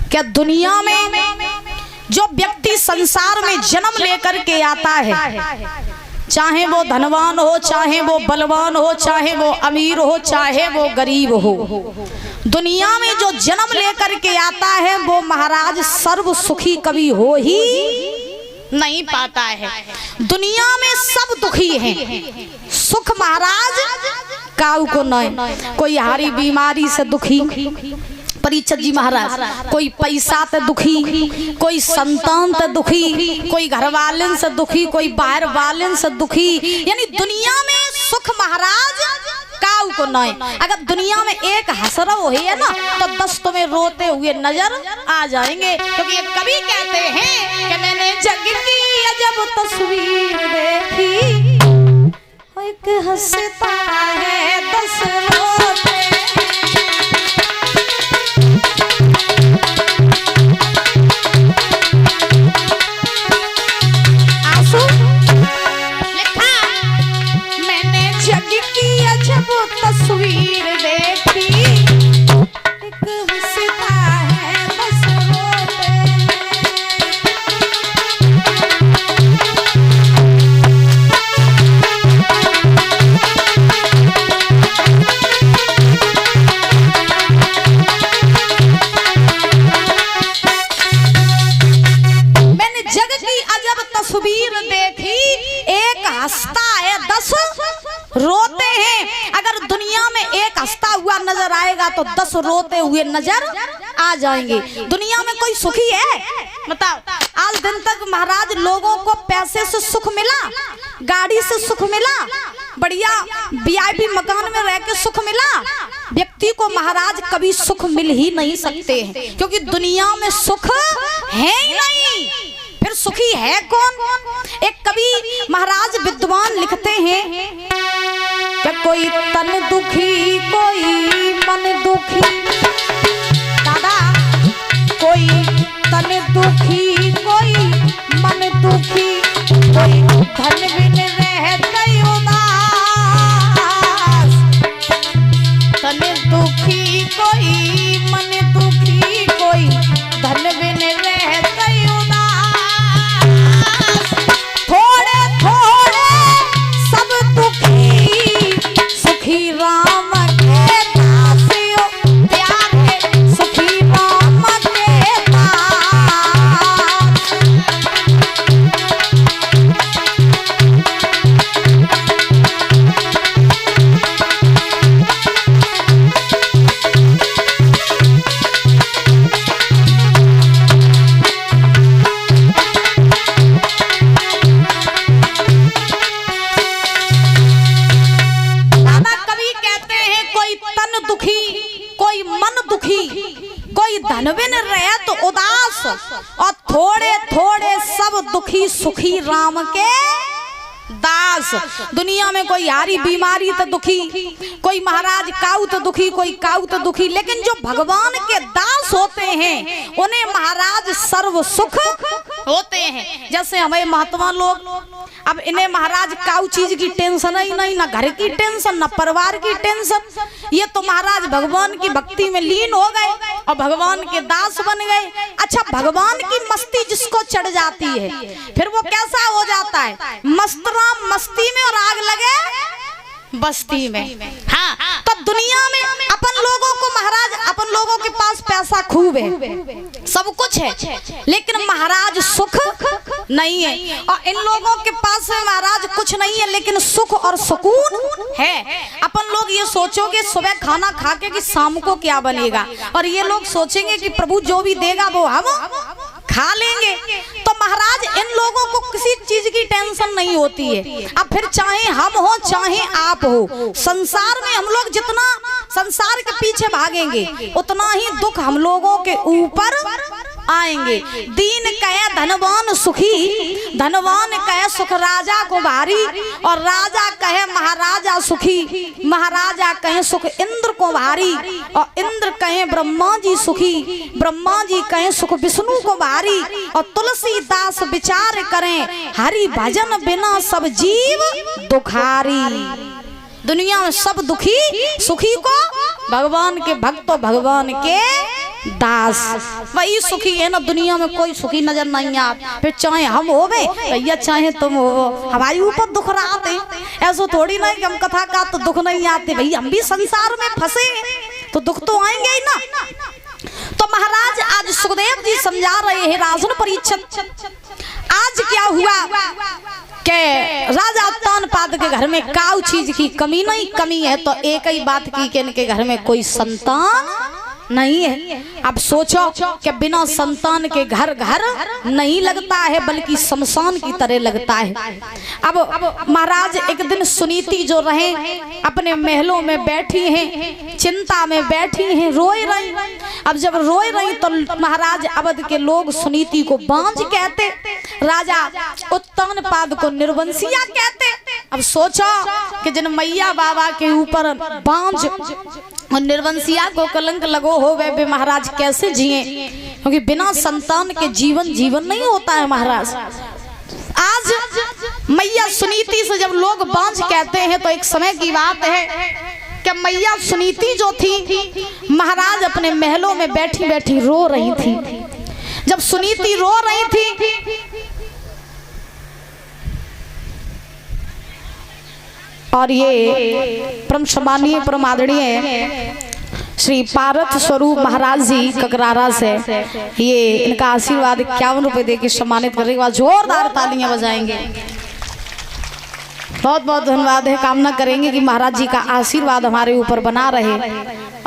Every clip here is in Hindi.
क्या दुनिया में जो व्यक्ति संसार में जन्म लेकर के आता है, चाहे वो धनवान हो, चाहे वो बलवान हो, चाहे वो अमीर हो, चाहे वो गरीब हो, दुनिया में जो जन्म लेकर के आता है वो महाराज सर्व सुखी कभी हो ही नहीं पाता है। दुनिया में सब दुखी हैं, सुख महाराज काऊ को नहीं। कोई हारी बीमारी से दुखी, परीक्षित जी महाराज, कोई पैसा ते दुखी, कोई संतान ते दुखी, कोई घर वालन से दुखी, कोई बाहर वालन से दुखी। यानी दुनिया में सुख महाराज काऊ को नहीं। अगर दुनिया में एक हसरा है ना तो 10 तुम्हें रोते हुए नजर आ जाएंगे। क्योंकि ये कवि कहते हैं कि मैंने जग की अजब तस्वीर देखी, एक हंसता है 10 रोते। तस्वीर देखी, एक हंसता है 10 रोते। मैंने जग की अजब तस्वीर देखी, एक हंसता है 10 रोते हैं। अगर दुनिया में एक हंसता हुआ नजर आएगा तो 10 रोते हुए नजर आ जाएंगे। दुनिया में कोई सुखी है बताओ? आज दिन तक महाराज लोगों को पैसे से सुख मिला, गाड़ी से सुख मिला, बढ़िया वीआईपी मकान में रह के सुख मिला। व्यक्ति को महाराज कभी सुख मिल ही नहीं सकते हैं, क्योंकि दुनिया में सुख है ही नहीं। फिर सुखी है कौन? एक कवि महाराज विद्वान लिखते हैं कि कोई तन दुखी, कोई मन दुखी, दादा कोई तन दुखी, कोई मन दुखी, कोई धन बिन रहते उदास। तन दुखी, कोई मन दुखी, कोई धन बिन रहते उदास। थोड़े थोड़े सब दुखी, सुखी राम के दासियों प्यारे, सुखी राम के दास। धन बिन रहे तो उदास, और थोड़े थोड़े सब दुखी, सुखी राम के दास। दुनिया में कोई हारी बीमारी तो दुखी, कोई महाराज काऊ तो दुखी, कोई काऊ तो दुखी, लेकिन जो भगवान के दास होते हैं उन्हें महाराज सर्व सुख होते हैं। जैसे हमें महात्मा लोग, अब इन्हें महाराज काऊ चीज की टेंशन ही नहीं, ना घर की टेंशन, ना परिवार की टेंशन। ये तो महाराज भगवान की भक्ति में लीन हो गए और भगवान के दास बन गए। अच्छा, भगवान की मस्ती जिसको चढ़ जाती है फिर वो कैसा हो जाता है? मस्त राम मस्ती में और आग लगे बस्ती में। हाँ, तो दुनिया में अपन लोगों को महाराज, अपन लोगों के पास पैसा खूब है, सब कुछ है, लेकिन महाराज सुख नहीं है। और इन लोगों के पास महाराज कुछ नहीं है लेकिन सुख और सुकून है। अपन लोग ये सोचोगे सुबह खाना खा के कि शाम को क्या बनेगा, और ये लोग सोचेंगे कि प्रभु जो भी देगा वो हम खा लेंगे। तो महाराज इन लोगों को किसी चीज की टेंशन नहीं होती है। अब फिर चाहे हम हो चाहे आप हो, संसार में हम लोग जितना संसार के पीछे भागेंगे उतना ही दुख हम लोगों के ऊपर आएंगे। दीन कहे धनवान सुखी, धनवान कहे सुख राजा को भारी, और राजा कहे महाराजा सुखी, महाराजा कहे सुख इंद्र को भारी, और इंद्र कहे ब्रह्मा जी सुखी, ब्रह्मा जी कहे सुख विष्णु को भारी। और तुलसीदास विचार करें हरि भजन बिना सब जीव दुखारी। दुनिया में सब दुखी, सुखी को भगवान के भक्त भगवान के दास। वही सुखी है ना, दुनिया में कोई सुखी नजर नहीं आता। फिर चाहे हम होवे भैया चाहे तुम हो, हमारे ऊपर दुख रहा थे। ऐसा थोड़ी नहीं कि हम कथा का तो दुख नहीं आते भैया, हम भी संसार में फंसे तो दुख तो आएंगे ही ना। तो महाराज आज सुखदेव जी समझा रहे हैं राजन परीक्षित। आज क्या हुआ के राजा उत्तानपाद के घर में काउ चीज की कमी नहीं, कमी है तो एक ही बात की कि इनके घर में कोई संतान नहीं है। अब सोचो कि बिना संतान के घर घर नहीं लगता है बल्कि शमशान की तरह लगता है। अब महाराज एक दिन सुनीति जो रहे अपने महलों में बैठी हैं, चिंता में बैठी हैं, रोए रही। अब जब रोए रही तो महाराज अवध के लोग सुनीति को बांझ कहते, राजा उत्तानपाद को निर्वंशिया कहते। अब सोचो कि जिन मैया बाबा के ऊपर बांझ और निर्वंशिया को कलंक लगो हो वे महाराज कैसे जिए, क्योंकि बिना संतान के जीवन जीवन नहीं होता है महाराज। आज मैया सुनीति से जब लोग बांझ कहते हैं तो एक समय की बात है कि मैया सुनीति जो थी महाराज अपने महलों में बैठी बैठी रो रही थी। जब सुनीति रो रही थी और ये परम सम्मानीय परम आदरणीय श्री पार्थ स्वरूप महाराज जी ककरारा से ये इनका आशीर्वाद 51 रुपए दे के सम्मानित करने के बाद जोरदार तालियां बजाएंगे। बहुत बहुत धन्यवाद है। कामना करेंगे कि महाराज जी का आशीर्वाद हमारे ऊपर बना रहे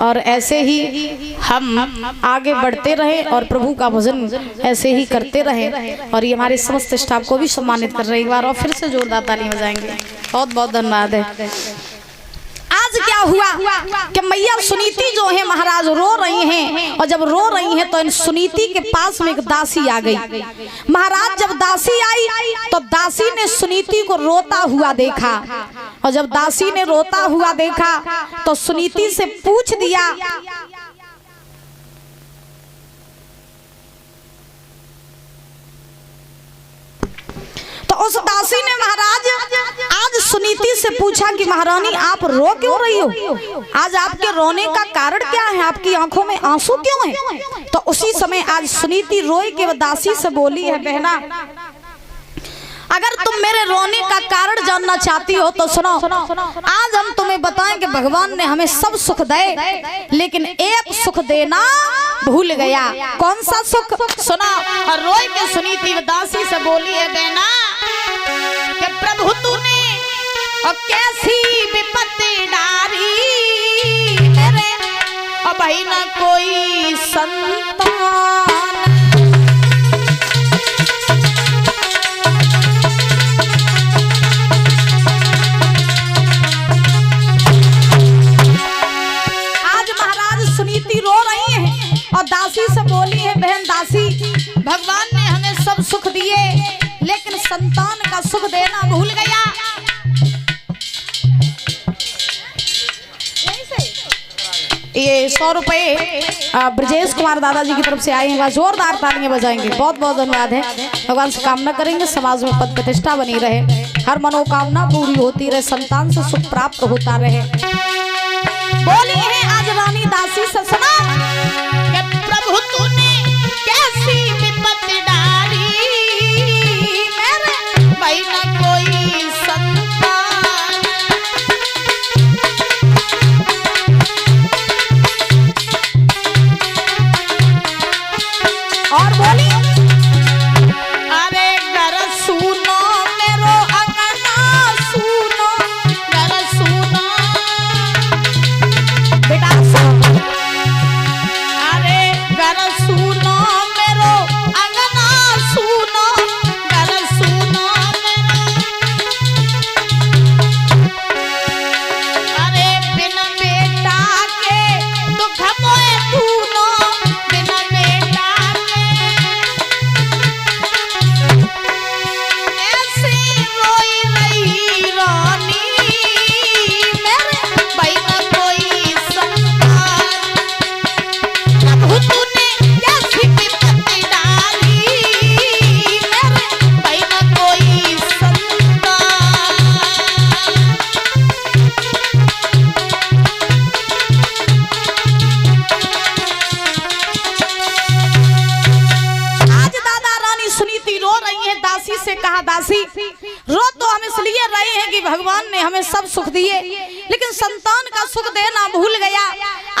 और ऐसे ही हम आगे बढ़ते रहे और प्रभु का भजन ऐसे ही करते रहे। और ये हमारे समस्त स्टाफ को भी सम्मानित कर रहे एक बार और फिर से जोरदार तालियां बजाएंगे। बहुत बहुत धन्यवाद है। आज क्या हुआ कि मैया सुनीति जो है महाराज रो रही हैं और जब रो रही हैं तो इन सुनीति के पास में एक दासी आ गई। महाराज जब दासी आई तो दासी ने सुनीति को रोता हुआ देखा और जब दासी ने रोता हुआ देखा तो सुनीति से पूछ दिया तो उस दासी ने महाराज आज सुनीति से पूछा कि महारानी आप रो क्यों रही हो, आज आपके रोने का कारण क्या है, आपकी आंखों में आंसू क्यों हैं? तो उसी समय आज सुनीति रोई के दासी से बोली है, बहना अगर तुम मेरे रोने का कारण जानना चाहती हो तो सुनो, आज हम तुम्हें बताएं कि भगवान ने हमें सब सुख दे लेकिन एक सुख देना भूल गया। कौन सा सुख? सुना। और रोई के सुनीति दासी से बोली है, बहना कि प्रभु तूने और कैसी विपत्ति डारी मेरे और भाई ना कोई संतान। रो रही है और दासी से बोली है, बहन दासी भगवान ने हमें सब सुख दिए लेकिन संतान का सुख देना भूल गया। ये 100 रुपए ब्रजेश कुमार दादाजी की तरफ से आए हैं, जोरदार तालियां बजाएंगे। बहुत बहुत धन्यवाद है। भगवान से कामना करेंगे समाज में पद प्रतिष्ठा बनी रहे, हर मनोकामना पूरी होती रहे, संतान से सुख प्राप्त होता रहे। बोली है आज रानी दासी से, सुना कि प्रभु तूने कैसी विपत्ति डाली मेरे भाई ना कोई संतान। और बोली अरे घर सुनो मेरो अंगना सुनो, घर सुनो बेटा सुनो, अरे घर सुनो मेरो अंगना सुनो, घर सुनो अरे बिन बेटा के दुख मोए सुनो, बिन बेटा के से कहा, दासी रो तो हम इसलिए रहे हैं कि भगवान ने हमें सब सुख दिए, लेकिन संतान का सुख देना भूल गया।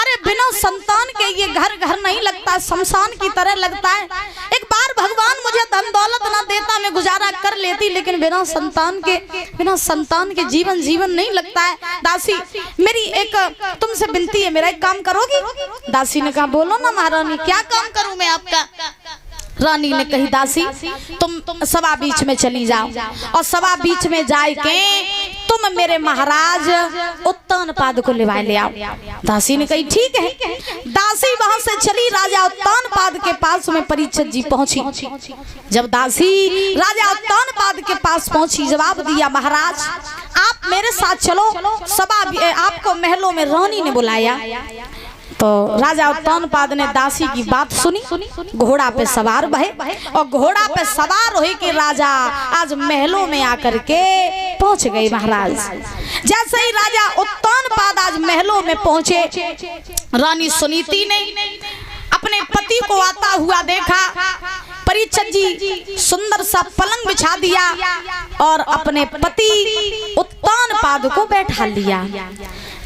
अरे बिना संतान के ये घर घर नहीं लगता, शमशान की तरह लगता है। एक बार भगवान मुझे धन दौलत ना देता, मैं गुजारा कर लेती, लेकिन बिना संतान के जीवन जीवन नहीं लगता है। दासी मेरी एक तुमसे विनती है, मेरा एक काम करोगी? दासी ने कहा, बोलो ना महारानी, क्या काम करूं मैं आपका? रानी ने कही, दासी तुम सभा बीच में चली जाओ और सभा बीच में जाए के तुम मेरे महाराज उत्तानपाद को लिवाए ले आओ। दासी ने कही, ठीक है। दासी वहां से चली, राजा उत्तानपाद के पास में परीक्षित जी पहुंची। जब दासी राजा उत्तानपाद के पास पहुंची, जवाब दिया, महाराज आप मेरे साथ चलो, सभा आपको महलों में रानी ने बुलाया। तो राजा उत्तानपाद ने दासी की बात सुनी, घोड़ा पे सवार भये और घोड़ा पे सवार हुए कि राजा आज महलों में आकर के पहुंच गए। महाराज जैसे ही राजा उत्तानपाद आज महलों में पहुंचे, रानी सुनीति ने अपने पति को आता हुआ देखा। परीक्षित जी सुंदर सा पलंग बिछा दिया और अपने पति उत्तानपाद को बैठा लिया।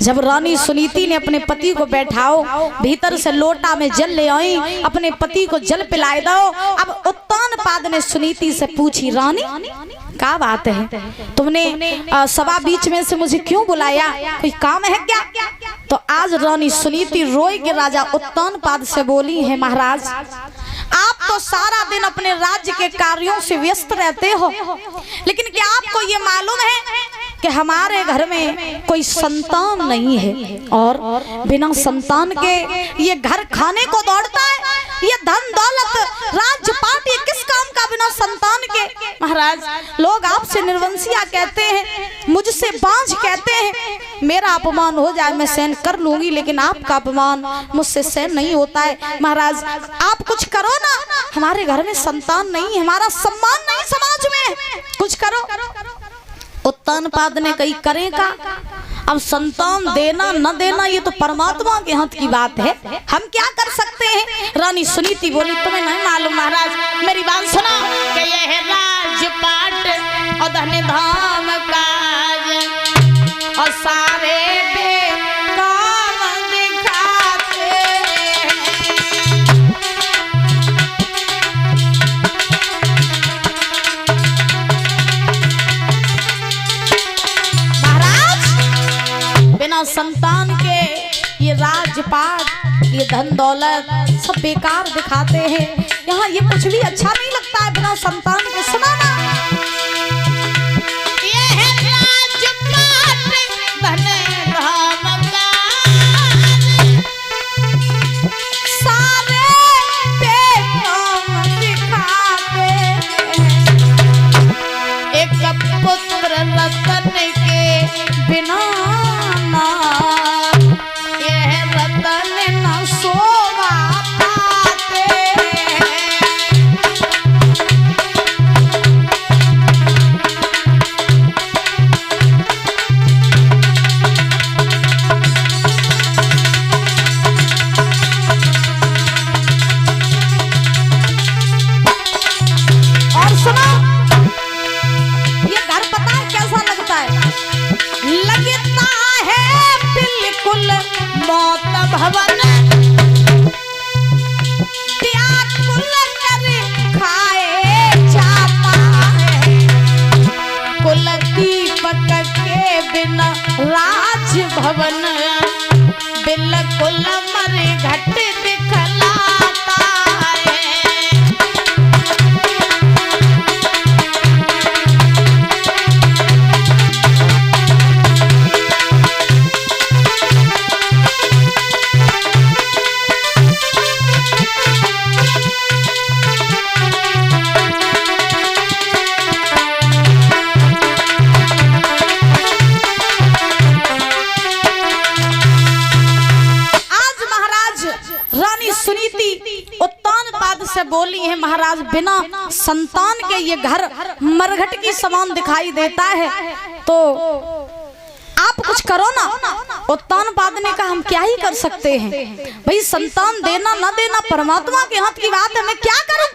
जब रानी सुनीति ने अपने पति को बैठाओ, भीतर से लोटा में जल ले आई, अपने पति को जल पिलाए दो। अब उत्तानपाद ने सुनीति से पूछी, रानी क्या बात है, तुमने सभा बीच में से मुझे क्यों बुलाया, कोई काम है क्या? तो आज रानी सुनीति रोए के राजा उत्तानपाद से बोली है, महाराज आप तो सारा दिन अपने राज्य के कार्यों से व्यस्त रहते हो, लेकिन क्या आपको ये मालूम है कि हमारे घर में कोई संतान नहीं है और बिना संतान के ये घर खाने को दौड़ता है, ये धन दौलत राजपाट ये किस काम का बिना संतान के? महाराज लोग आपसे निर्वंशिया कहते हैं, मुझसे बांझ कहते हैं, मेरा अपमान हो जाए मैं सहन कर लूंगी, लेकिन आपका अपमान मुझसे सहन नहीं होता है। महाराज आप कुछ करो ना, हमारे घर में संतान नहीं, हमारा सम्मान नहीं समाज में, कुछ करो। उत्तानपाद ने कही, करेगा? अब संतान देना न देना ये तो परमात्मा के हाथ की बात है, हम क्या कर सकते हैं? रानी सुनीति बोली, तुम्हें नहीं मालूम महाराज, मेरी बात सुनो कि ये है राजपाट और धन धाम काज और सारे बेकाम दिखाते बिना संतान के ये राजपाट ये धन दौलत सब बेकार दिखाते हैं। यहाँ ये कुछ भी अच्छा नहीं लगता है बिना संतान के। सुना ना, ये है राजपाट धन धाम काज सारे बेकाम दिखाते हैं, एक पुत्र रतन के बिना भवन व्याकुल कर खाए जाता है, कुल दीपक के बिना राज भवन बिल्कुल मरे घट दिखलाता है। उत्तानपाद से बोली है, महाराज बिना संतान के ये घर मरघट की समान दिखाई देता है, तो आप कुछ करो ना। उत्तानपाद ने कहा, हम क्या ही कर सकते हैं भाई, संतान देना न देना परमात्मा के हाथ की बात है, मैं क्या करूं?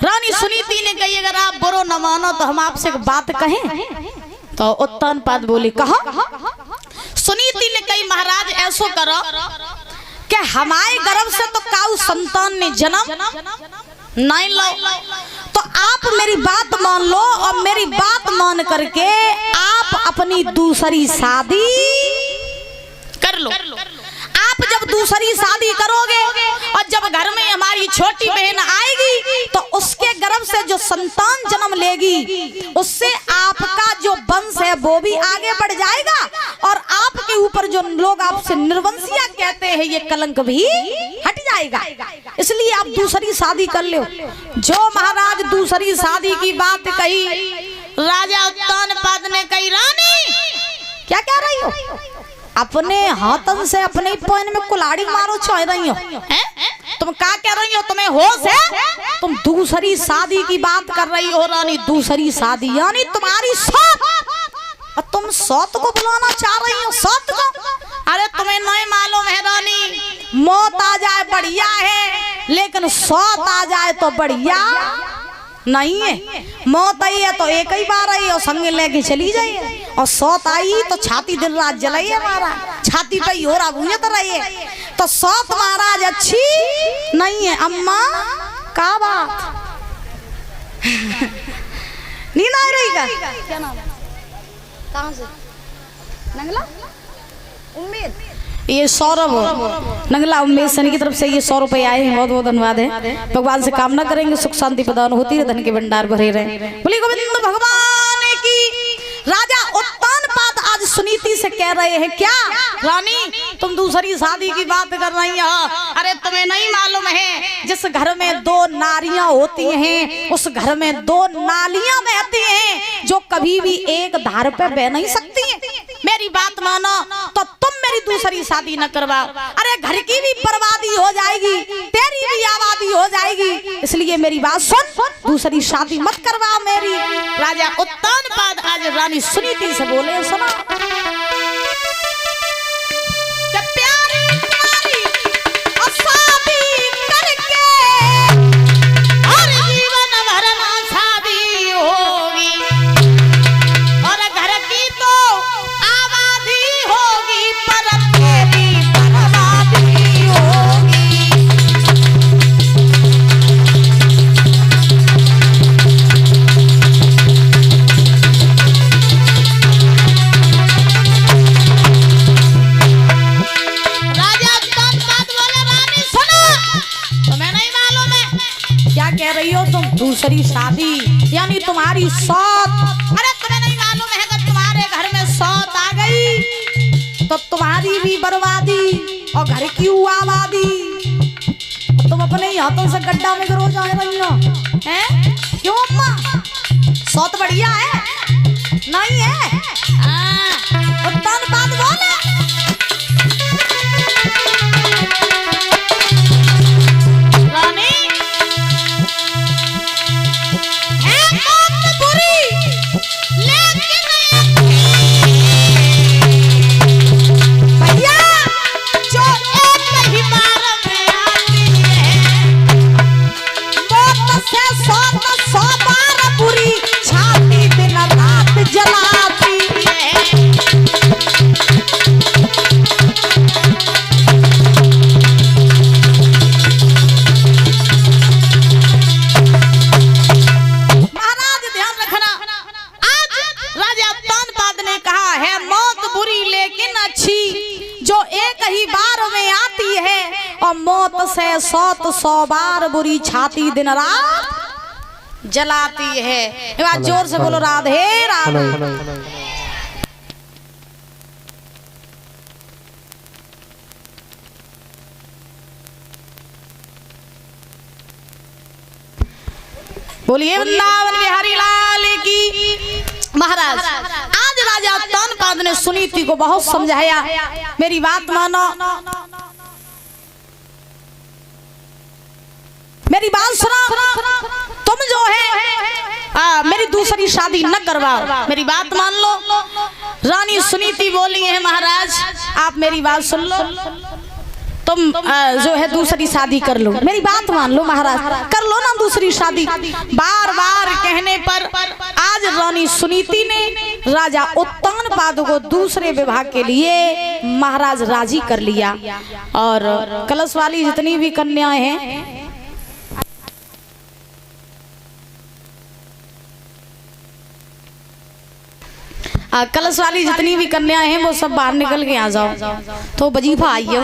रानी सुनीति ने कही, अगर आप बुरो न मानो तो हम आपसे एक बात कहें। तो उत्तानपाद बोले कहा। सुनीति ने कही महाराज ऐसो करो कि हमारे गर्भ से तो काऊ संतान ने जन्म नहीं लो, तो आप मेरी बात मान लो और मेरी बात मान करके आप अपनी दूसरी शादी कर लो। आप जब दूसरी शादी करोगे और जब घर में हमारी छोटी बहन आएगी तो उसके गर्भ से जो संतान जन्म लेगी उससे आपका जो वंश है वो भी आगे बढ़ जाएगा और आपके ऊपर जो लोग आपसे निर्वंशिया कहते हैं ये कलंक भी हट जाएगा। इसलिए आप दूसरी शादी कर लो। जो महाराज दूसरी शादी की बात कही, राजा उत्तानपाद ने कही रानी क्या कह रही हो? अपने हाथन से अपने पैन में कुल्हाड़ी मारो चाह रही हो? तुम क्या कह रही हो? तुम्हें होश है? तुम दूसरी शादी की बात कर रही हो रानी। दूसरी शादी यानी तुम्हारी सौत, और तुम सौत को बुलाना चाह रही हो? सौत को? अरे तुम्हें नहीं मालूम है रानी, मौत आ जाए बढ़िया है लेकिन सौत आ जाए तो बढ़िया नहीं है। मौत आई है तो एक ही बार आई और संग लेके चली जाइए, और सौत आई तो छाती दिन रात जलाइए महाराज, छाती पे हो रहा भूंजत रहिए। तो सौत महाराज अच्छी नहीं है। अम्मा का बात नींद आ रही का? क्या नाम? कहाँ से? नंगला उम्मीद। ये सौरभ नंगला उम्मेद सनी की तरफ से ये 100 रुपए आए हैं। बहुत बहुत धन्यवाद है। भगवान से कामना करेंगे सुख शांति प्रदान होती है, धन के भंडार भरे रहे। बोले गोविंद भगवान की। राजा उत्तानपाद आज सुनीति से कह रहे हैं क्या रानी तुम दूसरी शादी की बात कर रही हो? अरे तुम्हें नहीं मालूम है जिस घर में 2 नारियां होती हैं उस घर में 2 नालियां बहती हैं जो कभी भी एक धार पे बह नहीं सकती हैं। मेरी बात मानो तो तुम मेरी दूसरी शादी न करवाओ। अरे घर की भी बर्बादी हो जाएगी, तेरी भी आबादी हो जाएगी, इसलिए मेरी बात सुन, दूसरी शादी मत करवाओ मेरी। राजा उत्तानपाद आज रानी सुनीति से बोले सुना दूसरी शादी यानी तुम्हारी सौत। अरे तुम्हें नहीं मालूम है अगर तुम्हारे घर में सौत आ गई तो तुम्हारी भी बर्बादी और घर की आबादी। तुम अपने ही हाथों से गड्ढा में गिरो जा रही हो हैं? क्यों अम्मा? सौत बढ़िया है नहीं है? उत्तानपाद बोले मौत से 100 बार बुरी छाती दिन रात जलाती है। एक बार जोर से बोलो राधे राधे। बोलिए वृंदावन बिहारी लाल की। महाराज आज राजा उत्तानपाद ने सुनीति को बहुत समझाया, मेरी बात मानो, मेरी बात सुनो, तुम जो है मेरी दूसरी शादी न करवाओ, मेरी बात मान लो। रानी सुनीति बोली है महाराज आप मेरी बात सुन लो, तुम जो है दूसरी शादी कर लो, मेरी बात मान लो महाराज, कर लो ना दूसरी शादी। बार बार कहने पर आज रानी सुनीति ने राजा उत्तानपाद को दूसरे विवाह के लिए महाराज राजी कर लिया। और कलश वाली जितनी भी कन्याएं हैं, कलश वाली जितनी भी कन्याएं हैं वो सब बाहर निकल के आ जाओ। तो वजीफा आइयो।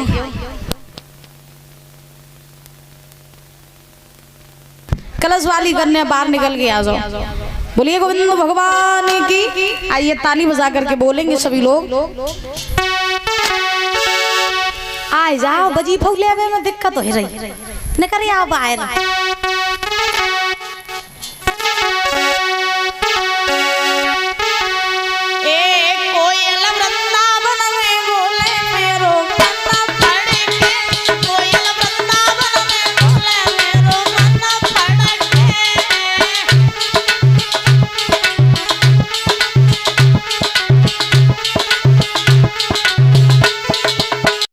कलश वाली कन्या बाहर निकल के आ जाओ। बोलिए गोविंद भगवान की। आइए ताली बजा करके बोलेंगे सभी लोग। आए जाओ, वजीफा ले में दिक्कत हो रही न करे, आप आए